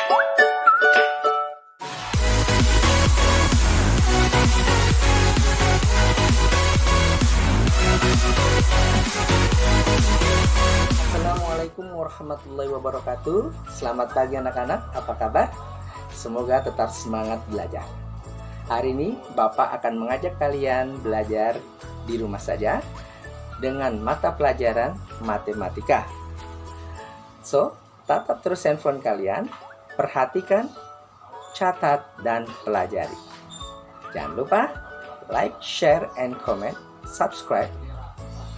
Assalamualaikum warahmatullahi wabarakatuh. Selamat pagi anak-anak, apa kabar? Semoga tetap semangat belajar. Hari ini Bapak akan mengajak kalian belajar di rumah saja dengan mata pelajaran matematika. So, tatap terus handphone kalian, perhatikan, catat, dan pelajari. Jangan lupa like, share, and comment, subscribe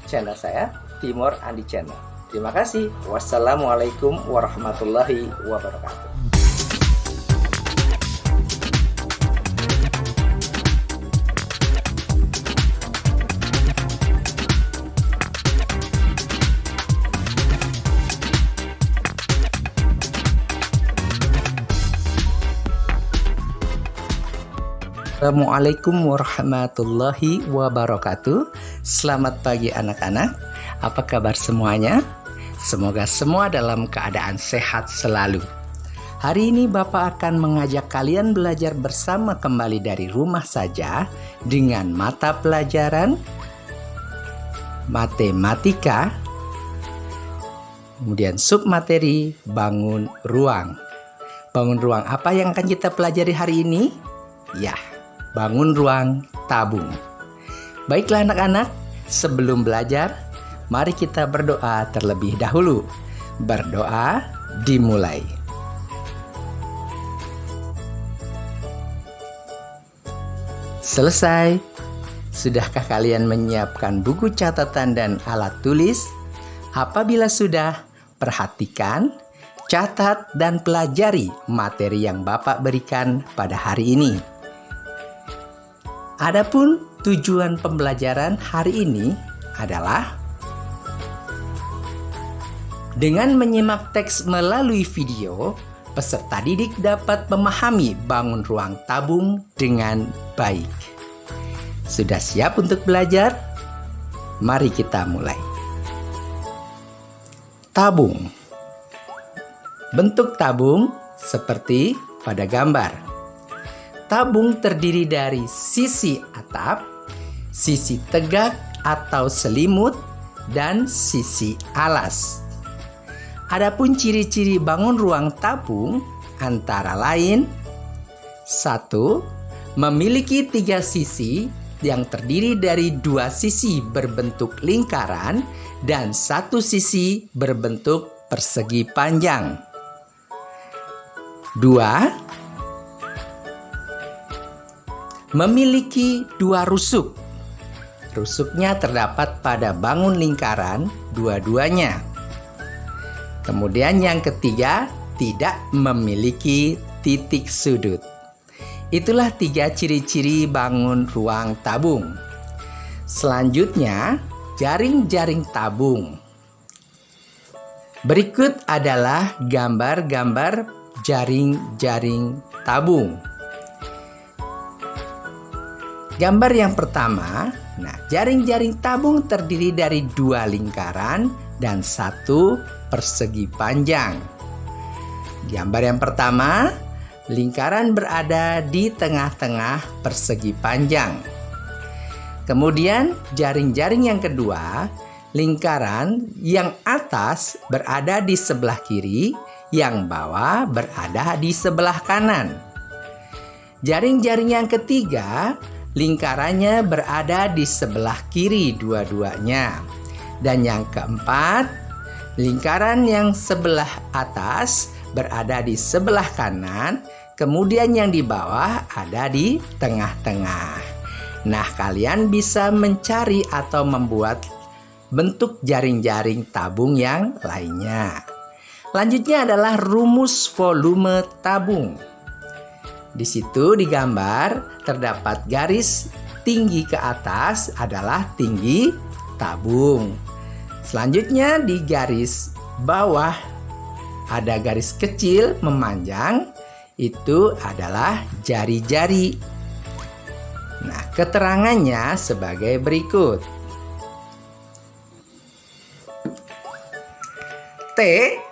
channel saya, Timur Andi Channel. Terima kasih. Wassalamualaikum warahmatullahi wabarakatuh. Assalamualaikum warahmatullahi wabarakatuh. Selamat pagi anak-anak. Apa kabar semuanya? Semoga semua dalam keadaan sehat selalu. Hari ini Bapak akan mengajak kalian belajar bersama kembali dari rumah saja dengan mata pelajaran matematika, kemudian submateri bangun ruang. Bangun ruang apa yang akan kita pelajari hari ini? Ya, bangun ruang tabung. Baiklah anak-anak, sebelum belajar, mari kita berdoa terlebih dahulu. Berdoa dimulai. Selesai. Sudahkah kalian menyiapkan buku catatan dan alat tulis? Apabila sudah, perhatikan, catat, dan pelajari materi yang Bapak berikan pada hari ini. Adapun tujuan pembelajaran hari ini adalah dengan menyimak teks melalui video, peserta didik dapat memahami bangun ruang tabung dengan baik. Sudah siap untuk belajar? Mari kita mulai. Tabung. Bentuk tabung seperti pada gambar. Tabung terdiri dari sisi atap, sisi tegak atau selimut, dan sisi alas. Adapun ciri-ciri bangun ruang tabung antara lain: 1. Memiliki 3 sisi yang terdiri dari 2 sisi berbentuk lingkaran dan 1 sisi berbentuk persegi panjang. 2. Memiliki 2 rusuk. Rusuknya terdapat pada bangun lingkaran dua-duanya. Kemudian yang ketiga, tidak memiliki titik sudut. Itulah 3 ciri-ciri bangun ruang tabung. Selanjutnya, jaring-jaring tabung. Berikut adalah gambar-gambar jaring-jaring tabung. Gambar yang pertama, jaring-jaring tabung terdiri dari 2 lingkaran dan 1 persegi panjang. Gambar yang pertama, lingkaran berada di tengah-tengah persegi panjang. Kemudian jaring-jaring yang kedua, lingkaran yang atas berada di sebelah kiri, yang bawah berada di sebelah kanan. Jaring-jaring yang ketiga, lingkarannya berada di sebelah kiri dua-duanya. Dan yang keempat, lingkaran yang sebelah atas berada di sebelah kanan, kemudian yang di bawah ada di tengah-tengah. Nah, kalian bisa mencari atau membuat bentuk jaring-jaring tabung yang lainnya. Lanjutnya adalah rumus volume tabung. Di situ di gambar terdapat garis tinggi ke atas adalah tinggi tabung. Selanjutnya di garis bawah ada garis kecil memanjang, itu adalah jari-jari. Nah, keterangannya sebagai berikut. T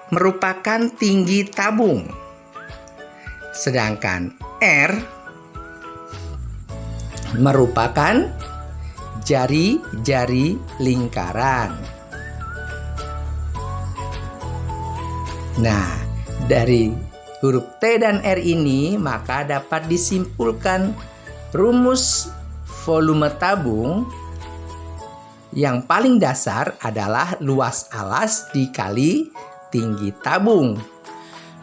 merupakan tinggi tabung. Sedangkan R merupakan jari-jari lingkaran. Nah, dari huruf T dan R ini maka dapat disimpulkan rumus volume tabung yang paling dasar adalah luas alas dikali tinggi tabung.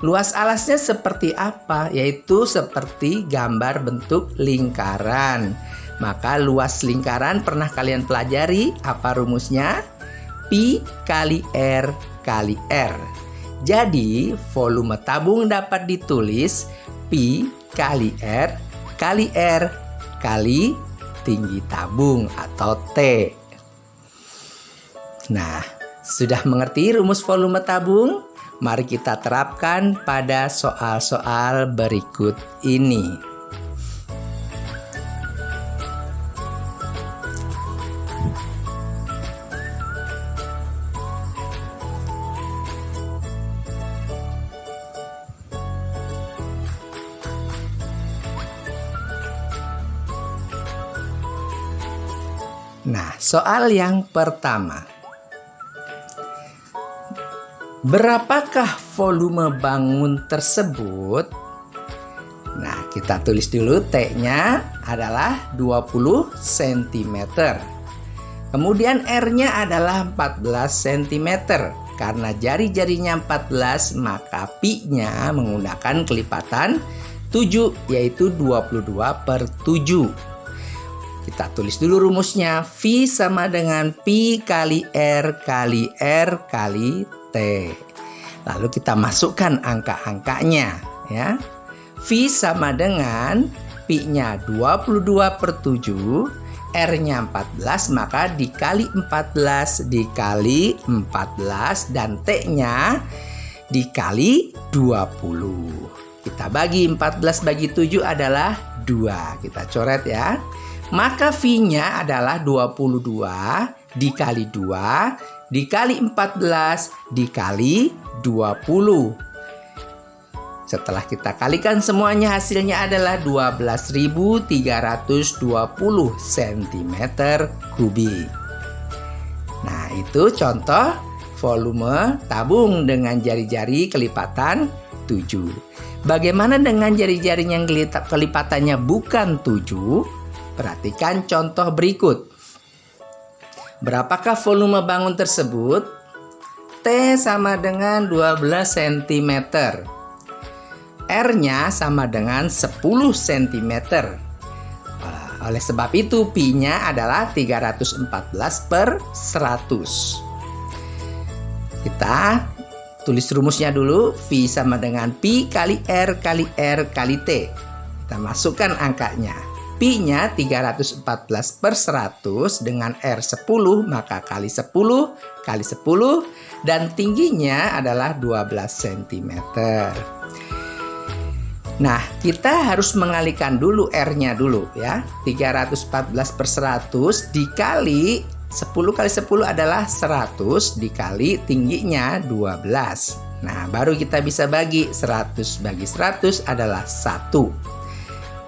Luas alasnya seperti apa? Yaitu seperti gambar bentuk lingkaran. Maka luas lingkaran pernah kalian pelajari, apa rumusnya? Pi kali R kali R. Jadi volume tabung dapat ditulis Pi kali R kali tinggi tabung atau T. Nah, sudah mengerti rumus volume tabung? Mari kita terapkan pada soal-soal berikut ini. Nah, soal yang pertama. Berapakah volume bangun tersebut? Nah, kita tulis dulu T-nya adalah 20 cm. Kemudian R-nya adalah 14 cm. Karena jari-jarinya 14, maka Pi-nya menggunakan kelipatan 7, yaitu 22/7. Kita tulis dulu rumusnya. V sama dengan Pi kali R kali R kali T. Lalu kita masukkan angka-angkanya ya. V sama dengan Pi-nya 22/7, R-nya 14, maka dikali 14 dikali 14 dan T-nya dikali 20. Kita bagi 14 bagi 7 adalah 2. Kita coret ya. Maka V-nya adalah 22 dikali 2 dikali 14 dikali 20. Setelah kita kalikan semuanya, hasilnya adalah 12.320 cm3. Nah, itu contoh volume tabung dengan jari-jari kelipatan 7. Bagaimana dengan jari-jari yang kelipatannya bukan 7? Perhatikan contoh berikut. Berapakah volume bangun tersebut? T sama dengan 12 cm. R-nya sama dengan 10 cm. Oleh sebab itu Pi-nya adalah 314/100. Kita tulis rumusnya dulu. V sama dengan Pi kali R kali R kali T. Kita masukkan angkanya. Pi-nya 314/100 dengan R 10, maka kali 10 kali 10, dan tingginya adalah 12 cm. Nah, kita harus mengalihkan dulu R-nya dulu ya. 314/100 dikali 10 kali 10 adalah 100 dikali tingginya 12. Nah, baru kita bisa bagi. 100 bagi 100 adalah 1.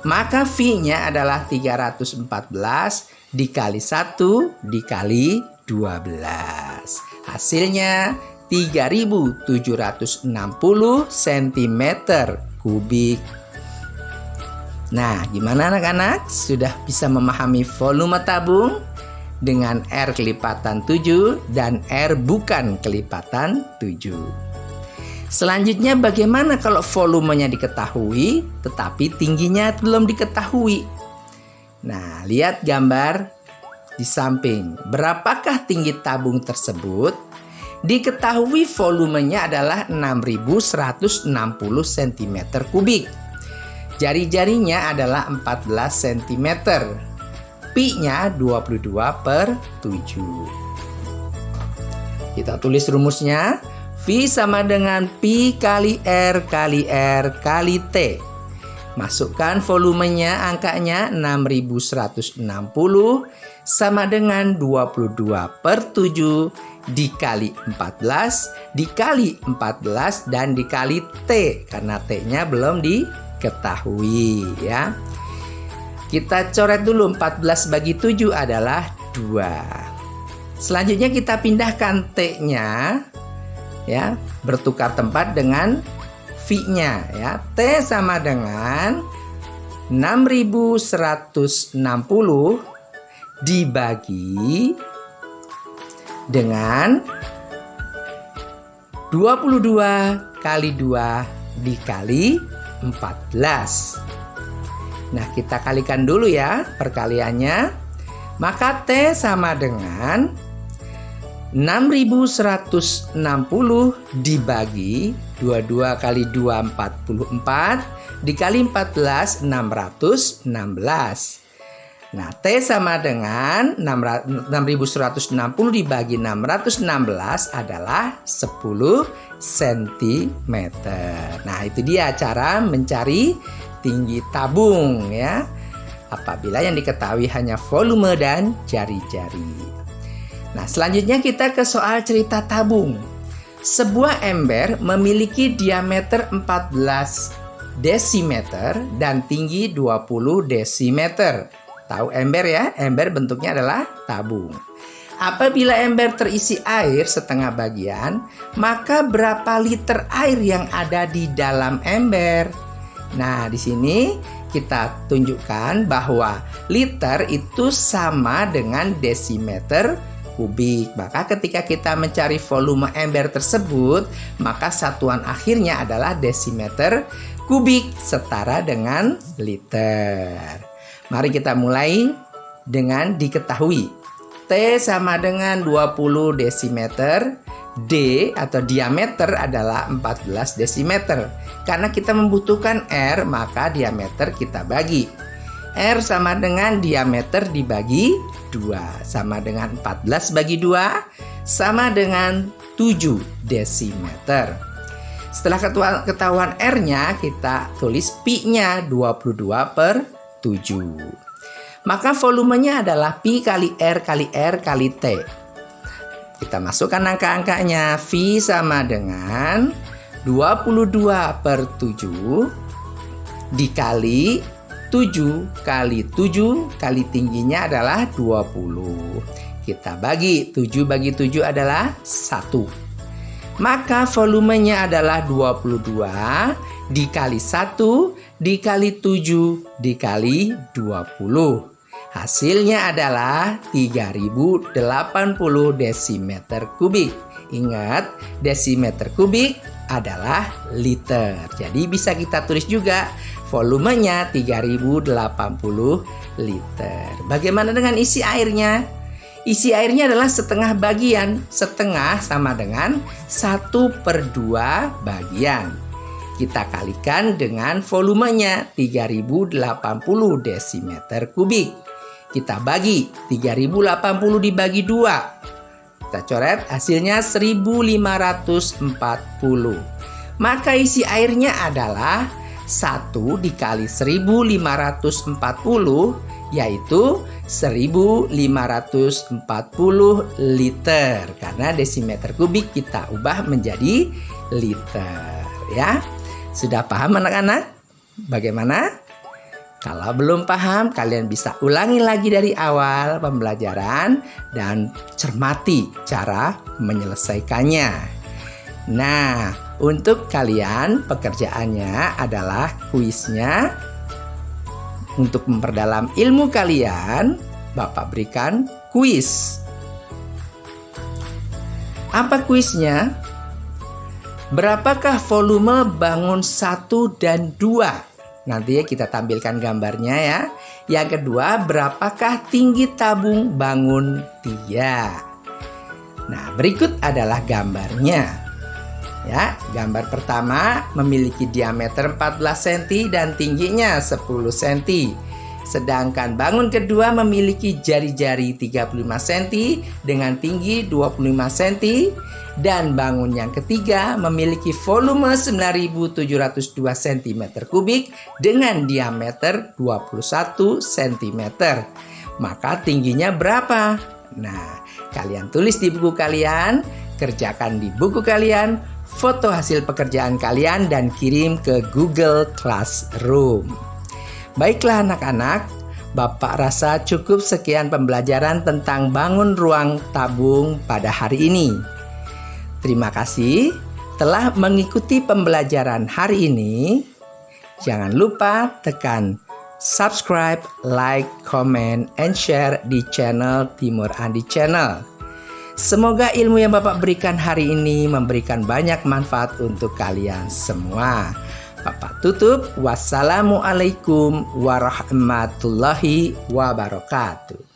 Maka V-nya adalah 314 dikali 1 dikali 12. Hasilnya 3.760 cm3. Nah, gimana anak-anak? Sudah bisa memahami volume tabung dengan R kelipatan 7 dan R bukan kelipatan 7. Selanjutnya bagaimana kalau volumenya diketahui tetapi tingginya belum diketahui? Nah, lihat gambar di samping. Berapakah tinggi tabung tersebut? Diketahui volumenya adalah 6.160 cm3. Jari-jarinya adalah 14 cm. Pi-nya 22/7. Kita tulis rumusnya. V sama dengan Pi kali R kali R kali T. Masukkan volumenya, angkanya 6.160 sama dengan 22/7 dikali 14 dikali 14 dan dikali T karena T-nya belum diketahui ya. Kita coret dulu 14 bagi 7 adalah 2. Selanjutnya kita pindahkan T-nya ya, bertukar tempat dengan V-nya ya. T sama dengan 6160 dibagi dengan 22 kali 2 dikali 14. Nah, kita kalikan dulu ya perkaliannya. Maka T sama dengan 6160 dibagi 22 kali 2 44 dikali 14 616. Nah, T sama dengan 6160 dibagi 616 adalah 10 cm. Nah, itu dia cara mencari tinggi tabung ya, apabila yang diketahui hanya volume dan jari-jari. Nah, selanjutnya kita ke soal cerita tabung. Sebuah ember memiliki diameter 14 desimeter dan tinggi 20 desimeter. Tahu ember ya? Ember bentuknya adalah tabung. Apabila ember terisi air setengah bagian, maka berapa liter air yang ada di dalam ember? Nah, di sini kita tunjukkan bahwa liter itu sama dengan desimeter kubik. Maka ketika kita mencari volume ember tersebut, maka satuan akhirnya adalah desimeter kubik setara dengan liter. Mari kita mulai dengan diketahui. T sama dengan 20 desimeter. D atau diameter adalah 14 desimeter. Karena kita membutuhkan R, maka diameter kita bagi. R sama dengan diameter dibagi 2. Sama dengan 14 bagi 2. Sama dengan 7 desimeter. Setelah ketahuan R-nya, kita tulis Pi-nya 22 per 7. Maka volumenya adalah Pi kali R kali R kali T. Kita masukkan angka-angkanya. V sama dengan 22 per 7 dikali 7 kali 7 kali tingginya adalah 20. Kita bagi 7 bagi 7 adalah 1. Maka volumenya adalah 22 dikali 1 dikali 7 dikali 20. Hasilnya adalah 3080 desimeter kubik. Ingat, desimeter kubik adalah liter. Jadi bisa kita tulis juga volumenya 3080 liter. Bagaimana dengan isi airnya? Isi airnya adalah setengah bagian. Setengah sama dengan 1/2 bagian. Kita kalikan dengan volumenya 3080 desimeter kubik. Kita bagi 3080 dibagi 2. Kita coret, hasilnya 1540. Maka isi airnya adalah 1 dikali 1540, yaitu 1540 liter. Karena desimeter kubik kita ubah menjadi liter ya. Sudah paham anak-anak? Bagaimana? Kalau belum paham, kalian bisa ulangi lagi dari awal pembelajaran dan cermati cara menyelesaikannya. Nah, untuk kalian pekerjaannya adalah kuisnya. Untuk memperdalam ilmu kalian, Bapak berikan kuis. Apa kuisnya? Berapakah volume bangun 1 dan 2? Nanti kita tampilkan gambarnya ya. Yang kedua, berapakah tinggi tabung bangun 3? Nah, berikut adalah gambarnya. Ya, gambar pertama memiliki diameter 14 cm dan tingginya 10 cm. Sedangkan bangun kedua memiliki jari-jari 35 cm dengan tinggi 25 cm. Dan bangun yang ketiga memiliki volume 9702 cm3 dengan diameter 21 cm. Maka tingginya berapa? Nah, kalian tulis di buku kalian, kerjakan di buku kalian foto hasil pekerjaan kalian dan kirim ke Google Classroom. Baiklah anak-anak, Bapak rasa cukup sekian pembelajaran tentang bangun ruang tabung pada hari ini. Terima kasih telah mengikuti pembelajaran hari ini. Jangan lupa tekan subscribe, like, comment, and share di channel Timur Andi Channel. Semoga ilmu yang Bapak berikan hari ini memberikan banyak manfaat untuk kalian semua. Bapak tutup. Wassalamualaikum warahmatullahi wabarakatuh.